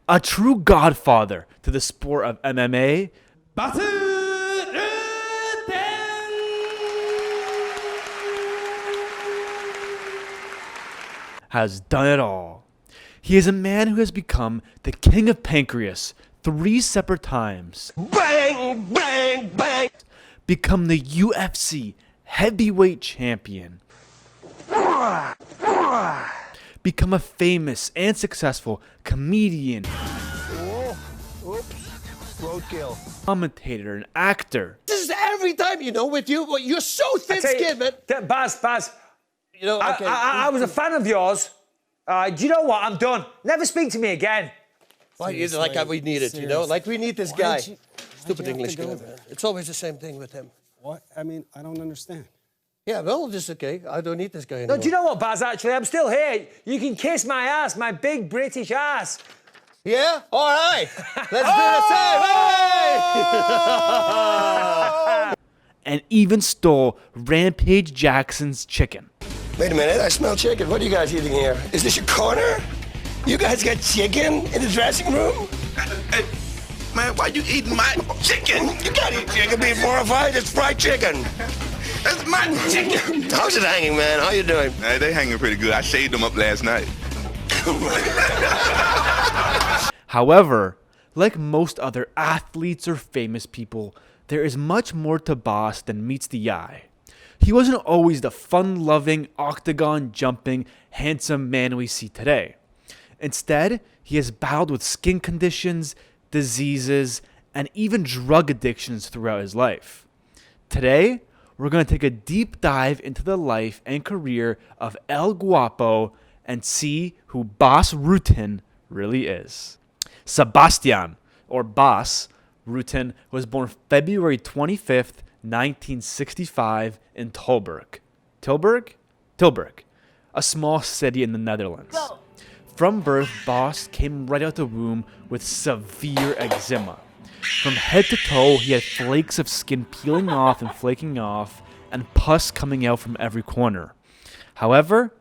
a true godfather to the sport of MMA, Bas Rutten! has done it all. He is a man who has become the king of pancreas 3 separate times, Bang, bang, bang. become the UFC heavyweight champion, become a famous and successful comedian, Roadkill. commentator, and actor. This is every time, with you. You're so thin-skinned, man. Baz, Okay. I was a fan of yours. Do you know what? I'm done. Never speak to me again. Why is it like we need it, Like we need this guy. Stupid English guy, man. It's always the same thing with him. What? I mean, I don't understand. Yeah, well, just okay. I don't need this guy No, anymore. do you know what, Baz, actually? I'm still here. You can kiss my ass, my big British ass. Yeah? All right. Let's do the same. Hey! And even stole Rampage Jackson's chicken. Wait a minute, I smell chicken. What are you guys eating here? Is this your corner? You guys got chicken in the dressing room? Hey, man, why you eating my chicken? You can't eat chicken being horrified. It's fried chicken. That's my chicken. How's it hanging, man? How you doing? Hey, they hanging pretty good. I shaved them up last night. However, like most other athletes or famous people, there is much more to Bas than meets the eye. He wasn't always the fun-loving, octagon-jumping, handsome man we see today. Instead, he has battled with skin conditions, diseases, and even drug addictions throughout his life. Today, we're going to take a deep dive into the life and career of El Guapo and see who Bas Rutten really is. Sebastian, or Bas Rutten, was born February 25th, 1965 in Tilburg. Tilburg, a small city in the Netherlands. From birth, Bas came right out the womb with severe eczema. From head to toe, he had flakes of skin peeling off and flaking off, and pus coming out from every corner. However,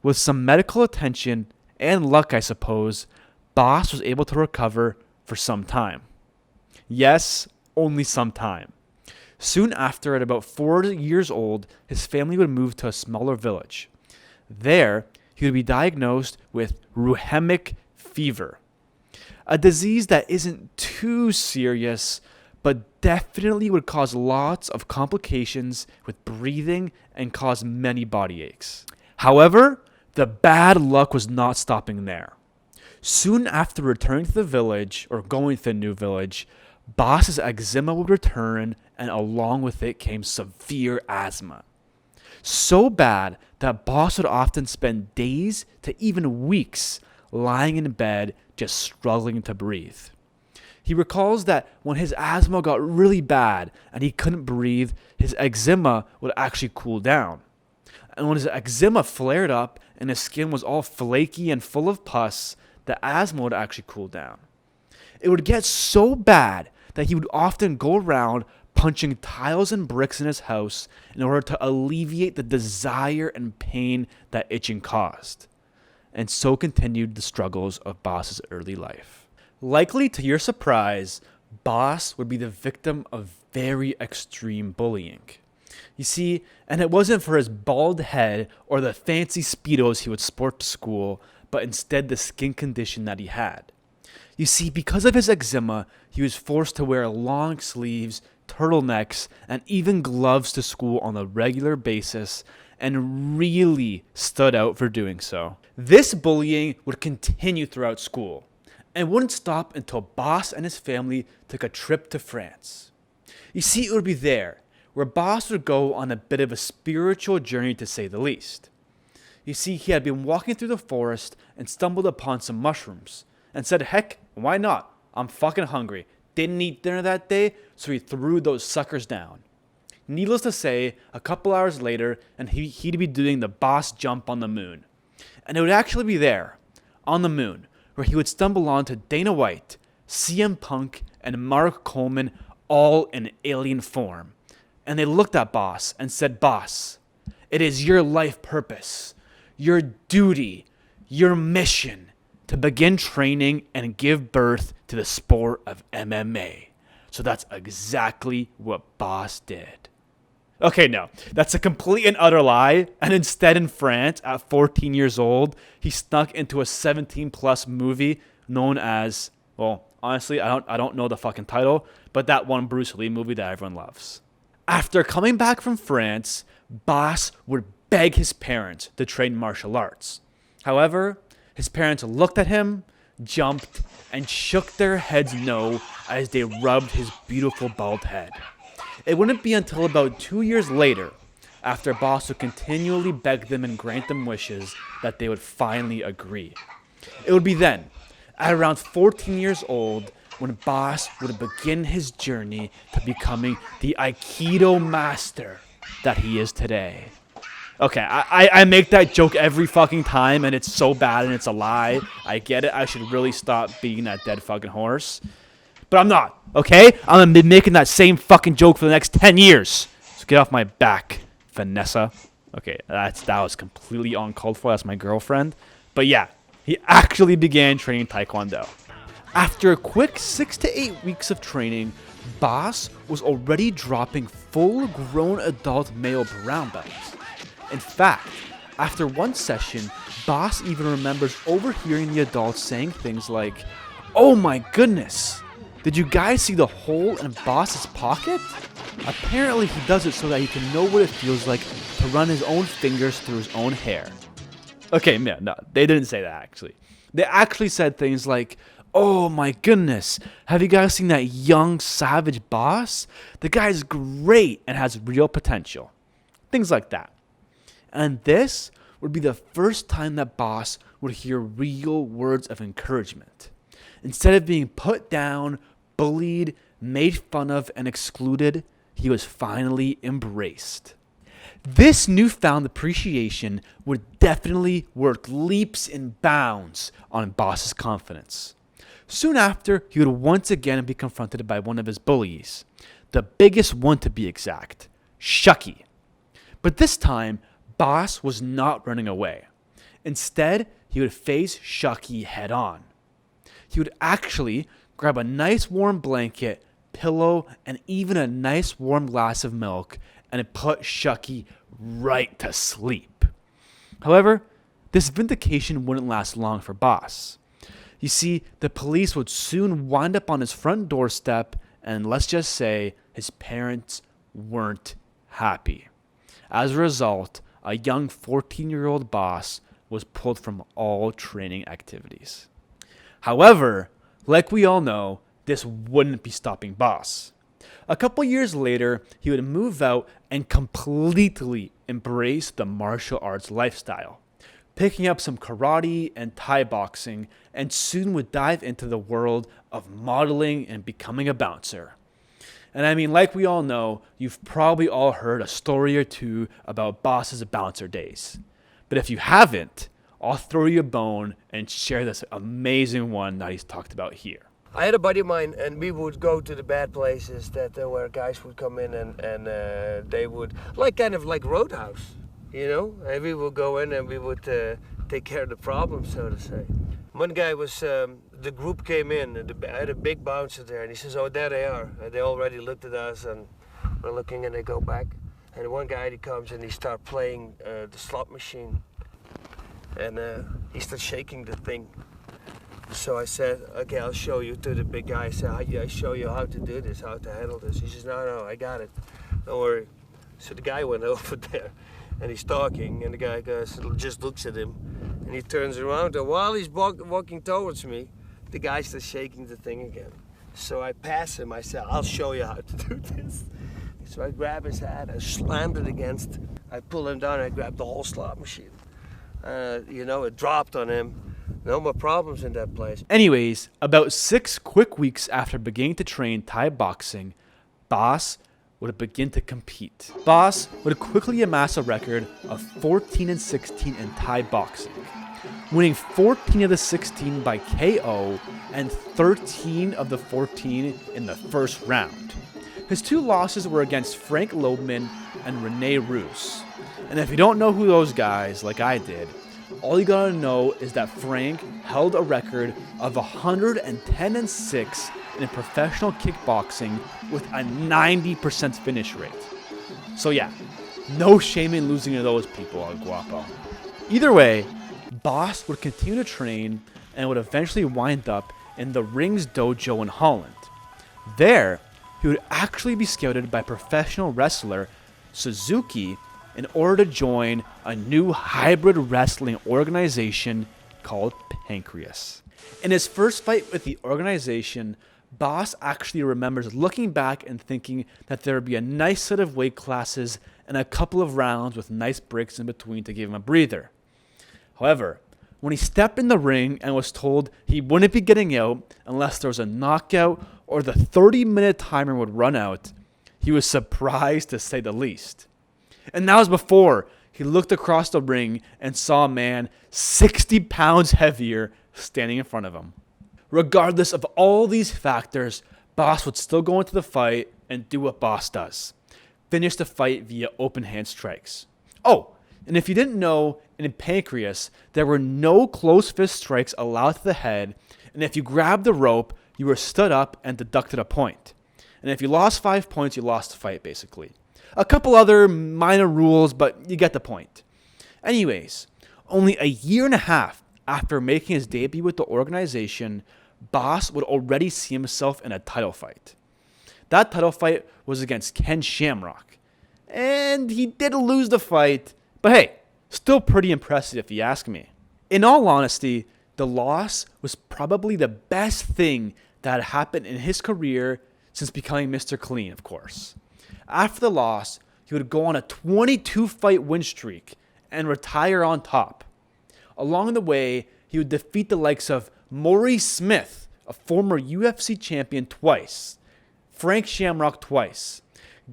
with some medical attention and luck, I suppose, Bas was able to recover for some time. Yes, only some time. Soon after, at about 4 years old, his family would move to a smaller village. There, he would be diagnosed with rheumatic fever, a disease that isn't too serious, but definitely would cause lots of complications with breathing and cause many body aches. However, the bad luck was not stopping there. Soon after returning to the village, or going to the new village, Bas's eczema would return, and along with it came severe asthma. So bad that Bas would often spend days to even weeks lying in bed just struggling to breathe. He recalls that when his asthma got really bad and he couldn't breathe, his eczema would actually cool down. And when his eczema flared up and his skin was all flaky and full of pus, the asthma would actually cool down. It would get so bad that he would often go around punching tiles and bricks in his house in order to alleviate the desire and pain that itching caused. And so continued the struggles of Bas's early life. Likely to your surprise, Bas would be the victim of very extreme bullying. You see, and it wasn't for his bald head or the fancy Speedos he would sport to school, but instead the skin condition that he had. You see, because of his eczema, he was forced to wear long sleeves, turtlenecks, and even gloves to school on a regular basis, and really stood out for doing so. This bullying would continue throughout school, and wouldn't stop until Bas and his family took a trip to France. You see, it would be there where Bas would go on a bit of a spiritual journey, to say the least. You see, he had been walking through the forest and stumbled upon some mushrooms, and said, heck, why not? I'm fucking hungry. Didn't eat dinner that day, so he threw those suckers down. Needless to say, a couple hours later, and he'd be doing the Bas jump on the moon. And it would actually be there, on the moon, where he would stumble onto Dana White, CM Punk, and Mark Coleman, all in alien form. And they looked at Bas and said, Bas, it is your life purpose, your duty, your mission to begin training and give birth to the sport of MMA. So that's exactly what Bas did. Okay, no, that's a complete and utter lie. And instead, in France, at 14 years old, he snuck into a 17-plus movie known as, well, honestly, I don't know the fucking title, but that one Bruce Lee movie that everyone loves. After coming back from France, Bas would beg his parents to train martial arts. However, his parents looked at him, jumped, and shook their heads no as they rubbed his beautiful bald head. It wouldn't be until about 2 years later, after Bas would continually beg them and grant them wishes, that they would finally agree. It would be then, at around 14 years old, when Bas would begin his journey to becoming the Aikido master that he is today. Okay, I make that joke every fucking time, and it's so bad and it's a lie. I get it. I should really stop being that dead fucking horse. But I'm not, okay? I'm going to be making that same fucking joke for the next 10 years. So get off my back, Vanessa. Okay, that was completely uncalled for. That's my girlfriend. But yeah, he actually began training Taekwondo. After a quick 6 to 8 weeks of training, Bas was already dropping full-grown adult male brown belts. In fact, after one session, Bas even remembers overhearing the adults saying things like, "Oh my goodness, did you guys see the hole in Bas's pocket?" Apparently he does it so that he can know what it feels like to run his own fingers through his own hair. Okay, man, no, they didn't say that actually. They actually said things like, "Oh my goodness, have you guys seen that young savage Bas? The guy's great and has real potential." Things like that. And this would be the first time that Bas would hear real words of encouragement. Instead of being put down, bullied, made fun of, and excluded, he was finally embraced. This newfound appreciation would definitely work leaps and bounds on Bas's confidence. Soon after, he would once again be confronted by one of his bullies, the biggest one to be exact, Shucky. But this time, Bas was not running away. Instead, he would face Shucky head on. He would actually grab a nice warm blanket, pillow, and even a nice warm glass of milk, and put Shucky right to sleep. However, this vindication wouldn't last long for Bas. You see, the police would soon wind up on his front doorstep, and let's just say his parents weren't happy. As a result, a young 14-year-old Bas was pulled from all training activities. However, like we all know, this wouldn't be stopping Bas. A couple years later, he would move out and completely embrace the martial arts lifestyle, picking up some karate and Thai boxing, and soon would dive into the world of modeling and becoming a bouncer. And I mean, like we all know, you've probably all heard a story or two about Bas's bouncer days. But if you haven't, I'll throw you a bone and share this amazing one that he's talked about here. I had a buddy of mine, and we would go to the bad places where guys would come in and they would, kind of like Roadhouse, you know? And we would go in and we would take care of the problem, so to say. One guy was, the group came in, and I had a big bouncer there, and he says, "Oh, there they are." And they already looked at us, and we're looking, and they go back. And one guy, he comes and he starts playing the slot machine. And he starts shaking the thing. So I said, "Okay, I'll show you," to the big guy. I said, "I show you how to do this, how to handle this." He says, No, I got it. Don't worry." So the guy went over there, and he's talking, and the guy just looks at him, and he turns around, and while he's walking towards me, the guy starts shaking the thing again. So I pass him. I said, "I'll show you how to do this." So I grab his hat, I slammed it against, I pull him down, I grabbed the whole slot machine. It dropped on him. No more problems in that place. Anyways, about 6 quick weeks after beginning to train Thai boxing, Bas would begin to compete. Bas would quickly amass a record of 14-16 in Thai boxing, winning 14 of the 16 by KO and 13 of the 14 in the first round. His 2 losses were against Frank Loebman and Rene Roos. And if you don't know who those guys, like I did, All you gotta know is that Frank held a record of 110-6 in professional kickboxing with a 90% finish rate. So yeah, no shame in losing to those people, El Guapo. Either way, Bas would continue to train and would eventually wind up in the Rings dojo in Holland. There, he would actually be scouted by professional wrestler Suzuki in order to join a new hybrid wrestling organization called Pancreas. In his first fight with the organization, Bas actually remembers looking back and thinking that there would be a nice set of weight classes and a couple of rounds with nice breaks in between to give him a breather. However, when he stepped in the ring and was told he wouldn't be getting out unless there was a knockout or the 30-minute timer would run out, he was surprised to say the least. And that was before he looked across the ring and saw a man 60 pounds heavier standing in front of him. Regardless of all these factors, Bas would still go into the fight and do what Bas does. Finish the fight via open hand strikes. Oh, and if you didn't know, in Pancreas, there were no close fist strikes allowed to the head, and if you grabbed the rope, you were stood up and deducted a point. And if you lost 5 points, you lost the fight, basically. A couple other minor rules, but you get the point. Anyways, only a year and a half after making his debut with the organization, Bas would already see himself in a title fight. That title fight was against Ken Shamrock. And he did lose the fight, but hey, still pretty impressive if you ask me. In all honesty, the loss was probably the best thing that had happened in his career since becoming Mr. Clean, of course. After the loss, he would go on a 22-fight win streak and retire on top. Along the way, he would defeat the likes of Maurice Smith, a former UFC champion, twice, Frank Shamrock twice,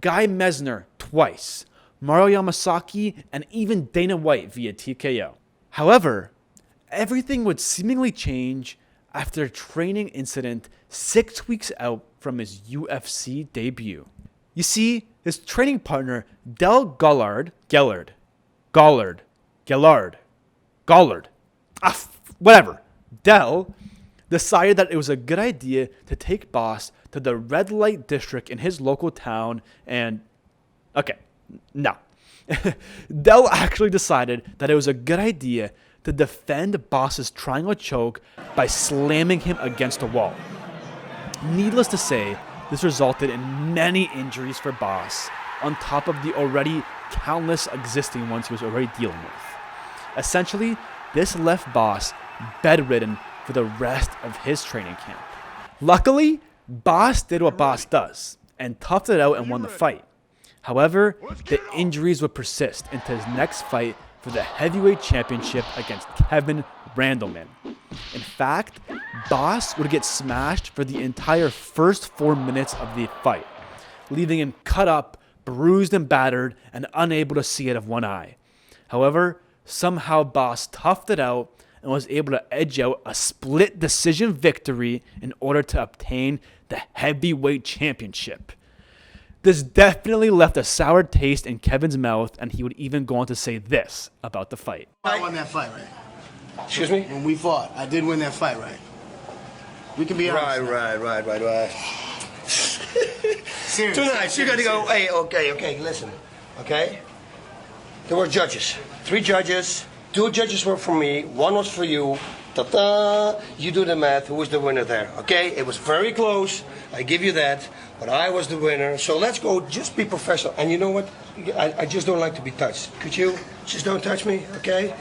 Guy Mesner twice, Mario Yamasaki, and even Dana White via TKO. However, everything would seemingly change after a training incident 6 weeks out from his UFC debut. You see, his training partner, Del Gollard, whatever, Del decided that it was a good idea to take Bas to the red light district in his local town and, Del actually decided that it was a good idea to defend Bas's triangle choke by slamming him against a wall. Needless to say, this resulted in many injuries for Bas, on top of the already countless existing ones he was already dealing with. Essentially, this left Bas bedridden for the rest of his training camp. Luckily, Bas did what Bas does, and toughed it out and won the fight. However, the injuries would persist into his next fight for the heavyweight championship against Kevin Randleman. In fact, Bas would get smashed for the entire first 4 minutes of the fight, leaving him cut up, bruised and battered, and unable to see out of one eye. However, somehow Bas toughed it out and was able to edge out a split decision victory in order to obtain the heavyweight championship. This definitely left a sour taste in Kevin's mouth, and he would even go on to say this about the fight. I won that fight, right? Excuse me? When we fought, I did win that fight, right? We can be honest. Right. Seriously. Tonight, you gotta go, hey, okay, listen, okay? There were judges, 3 judges, 2 judges were for me, 1 was for you. Ta-da! You do the math, who was the winner there, okay? It was very close, I give you that, but I was the winner. So let's go, just be professional. And you know what? I just don't like to be touched. Could you just don't touch me, okay?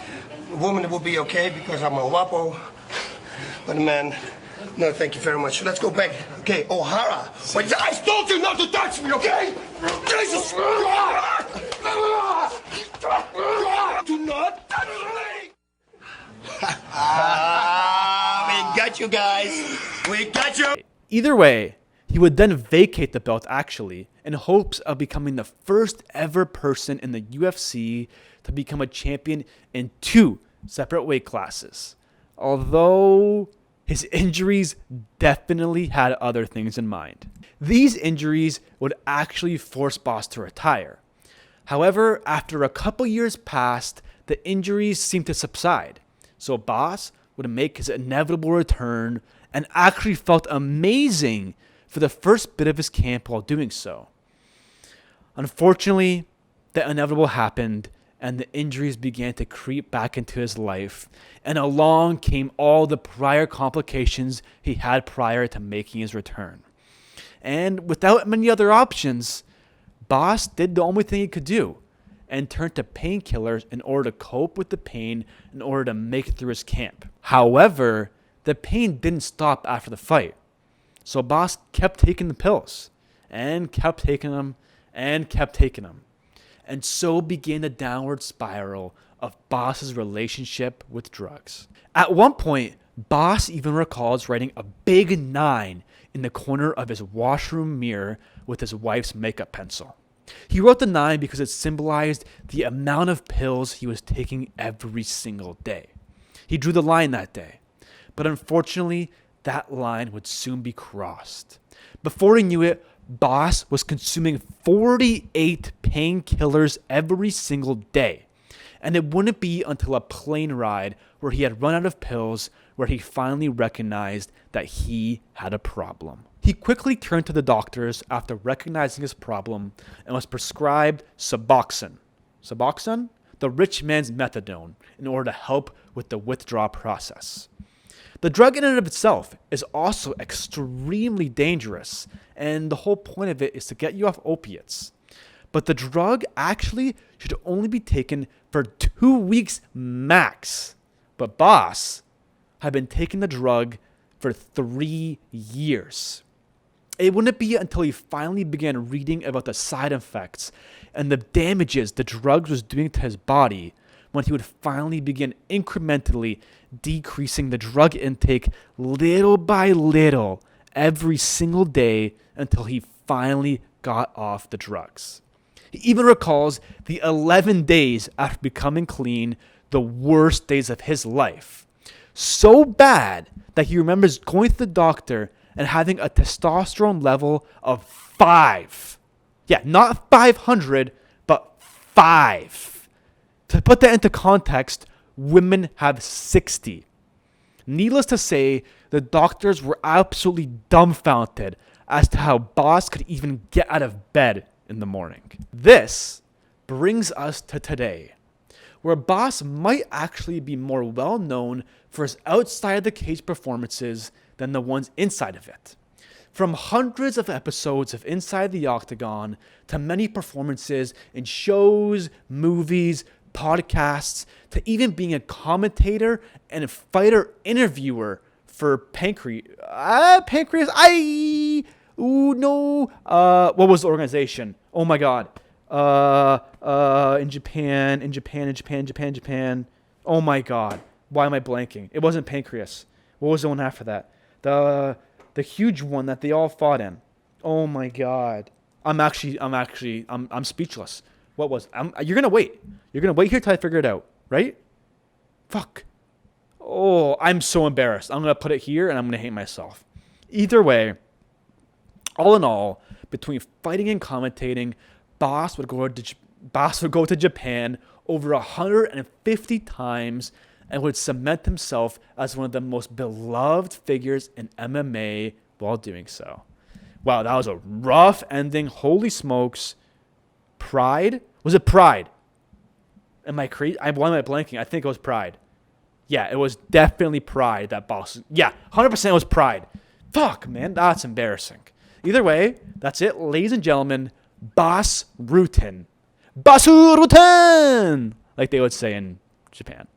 A woman will be okay because I'm a guapo, but a man, no, thank you very much. So let's go back. Okay, O'Hara. But I told you not to touch me, okay? Jesus! Do not touch me! We got you guys. We got you. Either way, he would then vacate the belt actually in hopes of becoming the first ever person in the UFC to become a champion in 2 separate weight classes. Although his injuries definitely had other things in mind. These injuries would actually force Bas to retire. However, after a couple years passed, the the injuries seemed to subside, so Bas would make his inevitable return and actually felt amazing for the first bit of his camp while doing so. Unfortunately, the inevitable happened and the injuries began to creep back into his life, and along came all the prior complications he had prior to making his return. And without many other options, Bas did the only thing he could do and turned to painkillers in order to cope with the pain in order to make it through his camp. However, the pain didn't stop after the fight. So Bas kept taking the pills and kept taking them and kept taking them. And so began the downward spiral of Bas's relationship with drugs. At one point, Bas even recalls writing a big 9 in the corner of his washroom mirror with his wife's makeup pencil. He wrote the 9 because it symbolized the amount of pills he was taking every single day. He drew the line that day. But unfortunately, that line would soon be crossed. Before he knew it, Bas was consuming 48 painkillers every single day. And it wouldn't be until a plane ride where he had run out of pills where he finally recognized that he had a problem. He quickly turned to the doctors after recognizing his problem and was prescribed Suboxone. Suboxone? The rich man's methadone, in order to help with the withdrawal process. The drug in and of itself is also extremely dangerous, and the whole point of it is to get you off opiates. But the drug actually should only be taken for 2 weeks max. But Bas had been taking the drug for 3 years. It wouldn't be until he finally began reading about the side effects and the damages the drugs was doing to his body when he would finally begin incrementally decreasing the drug intake little by little every single day until he finally got off the drugs. He even recalls the 11 days after becoming clean, the worst days of his life. So bad that he remembers going to the doctor and having a testosterone level of 5. Yeah, not 500, but 5. To put that into context, women have 60. Needless to say, the doctors were absolutely dumbfounded as to how Bas could even get out of bed in the morning. This brings us to today, where Bas might actually be more well known for his outside of the cage performances than the ones inside of it. From hundreds of episodes of Inside the Octagon to many performances in shows, movies, podcasts, to even being a commentator and a fighter interviewer for Pancreas. What was the organization? Oh my God. In Japan. Oh my God. Why am I blanking? It wasn't Pancreas. What was the one after that? The huge one that they all fought in. Oh my God. I'm speechless. What was? You're gonna wait. You're gonna wait here till I figure it out, right? Fuck. Oh, I'm so embarrassed. I'm gonna put it here and I'm gonna hate myself. Either way, all in all, between fighting and commentating, Bas would go to Japan over 150 times and would cement himself as one of the most beloved figures in MMA while doing so. Wow, that was a rough ending. Holy smokes. Pride? Was it Pride? Am I crazy? Why am I blanking? I think it was Pride. Yeah, it was definitely Pride that Bas. Yeah, 100% was Pride. Fuck, man, that's embarrassing. Either way, that's it, ladies and gentlemen. Bas Rutten. Bas Rutten! Like they would say in Japan.